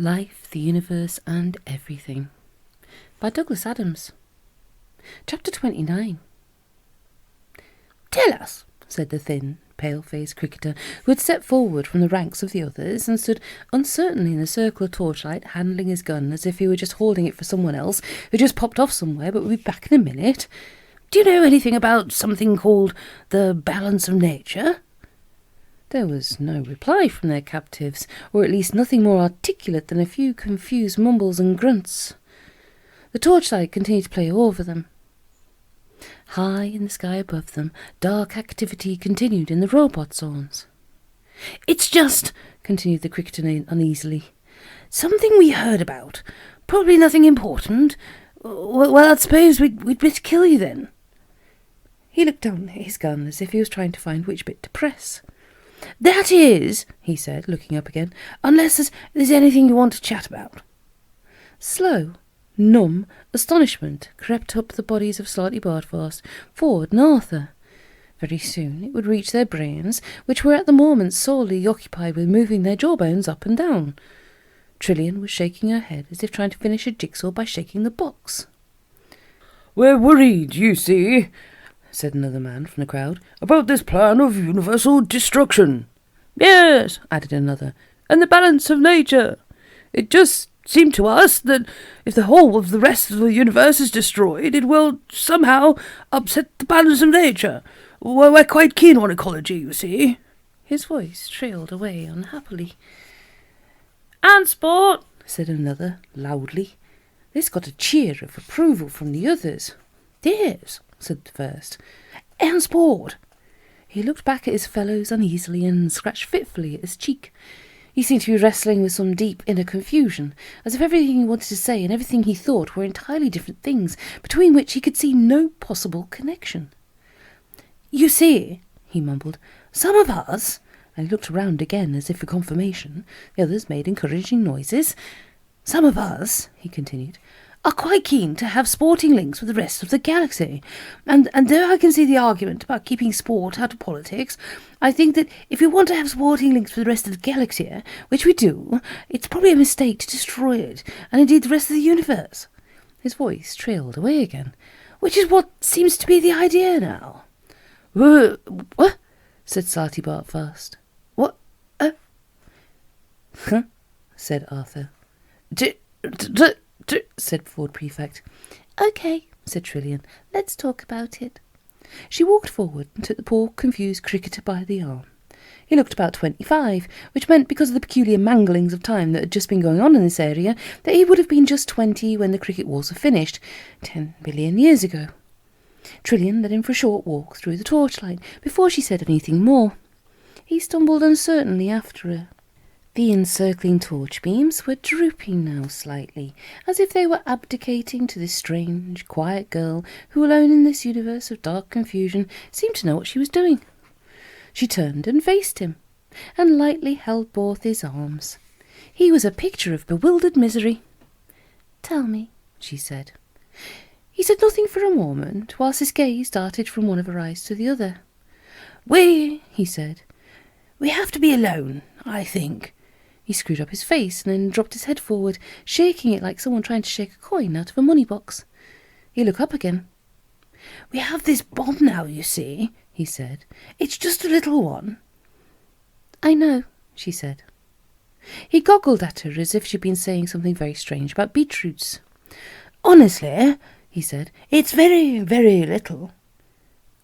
Life, the Universe and Everything by Douglas Adams. Chapter 29. "Tell us," said the thin, pale-faced cricketer, who had stepped forward from the ranks of the others and stood uncertainly in the circle of torchlight, handling his gun as if he were just holding it for someone else who just popped off somewhere but would be back in a minute. "Do you know anything about something called the balance of nature?" There was no reply from their captives, or at least nothing more articulate than a few confused mumbles and grunts. The torchlight continued to play over them. High in the sky above them, dark activity continued in the robot zones. "It's just," continued the cricketer uneasily, "something we heard about. Probably nothing important. Well, I suppose we'd better kill you then." He looked down at his gun as if he was trying to find which bit to press. "That is," he said, looking up again, "unless there's anything you want to chat about." Slow, numb astonishment crept up the bodies of Slightly Barfast, Ford and Arthur. Very soon it would reach their brains, which were at the moment solely occupied with moving their jawbones up and down. Trillian was shaking her head as if trying to finish a jigsaw by shaking the box. "We're worried, you see," said another man from the crowd, "about this plan of universal destruction." "Yes," added another, "and the balance of nature. It just seemed to us that if the whole of the rest of the universe is destroyed, it will somehow upset the balance of nature. We're quite keen on ecology, you see." His voice trailed away unhappily. "And sport," said another, loudly. This got a cheer of approval from the others. "Yes," said the first, "and sport." He looked back at his fellows uneasily and scratched fitfully at his cheek. He seemed to be wrestling with some deep inner confusion, as if everything he wanted to say and everything he thought were entirely different things, between which he could see no possible connection. "You see," he mumbled, "some of us," and he looked around again as if for confirmation. The others made encouraging noises. "Some of us," he continued, "are quite keen to have sporting links with the rest of the galaxy. And though I can see the argument about keeping sport out of politics, I think that if we want to have sporting links with the rest of the galaxy, which we do, it's probably a mistake to destroy it, and indeed the rest of the universe." His voice trailed away again. "Which is what seems to be the idea now." "What?" said Slightly Barfast. "What? Huh?" said Arthur. Said Ford Prefect. "OK," said Trillian, "let's talk about it." She walked forward and took the poor confused cricketer by the arm. He looked about 25, which meant, because of the peculiar manglings of time that had just been going on in this area, that he would have been just 20 when the cricket wars were finished, 10 billion years ago. Trillian led him for a short walk through the torchlight before she said anything more. He stumbled uncertainly after her. The encircling torch beams were drooping now slightly, as if they were abdicating to this strange, quiet girl who, alone in this universe of dark confusion, seemed to know what she was doing. She turned and faced him, and lightly held both his arms. He was a picture of bewildered misery. "Tell me," she said. He said nothing for a moment, whilst his gaze darted from one of her eyes to the other. He said, "we have to be alone, I think." He screwed up his face and then dropped his head forward, shaking it like someone trying to shake a coin out of a money box. He looked up again. "We have this bomb now, you see," he said. "It's just a little one." "I know," she said. He goggled at her as if she'd been saying something very strange about beetroots. "Honestly," he said, "it's very, very little."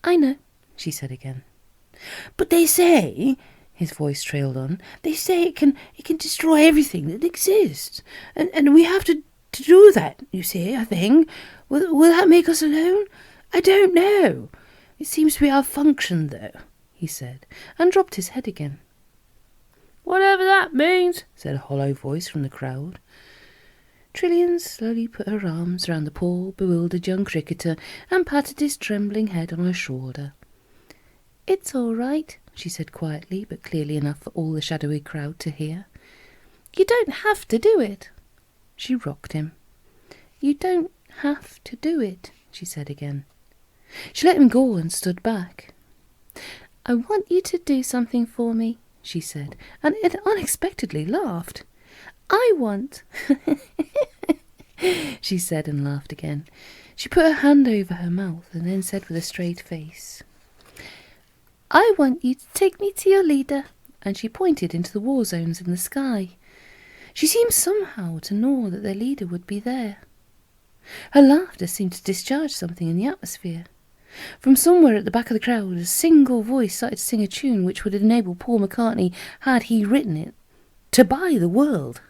"I know," she said again. "But they say," his voice trailed on, "they say it can destroy everything that exists. And we have to do that, you see, I think. Will that make us alone? I don't know. It seems to be our function, though," he said, and dropped his head again. "Whatever that means," said a hollow voice from the crowd. Trillian slowly put her arms round the poor, bewildered young cricketer and patted his trembling head on her shoulder. "It's all right," she said quietly, but clearly enough for all the shadowy crowd to hear. "You don't have to do it." She rocked him. "You don't have to do it," she said again. She let him go and stood back. "I want you to do something for me," she said, and it unexpectedly laughed. I want, she said and laughed again. She put her hand over her mouth and then said with a straight face, I want you to take me to your leader. And she pointed into the war zones in the sky. She seemed somehow to know that their leader would be there. Her laughter seemed to discharge something in the atmosphere. From somewhere at the back of the crowd, a single voice started to sing a tune which would enable Paul McCartney, had he written it, to buy the world.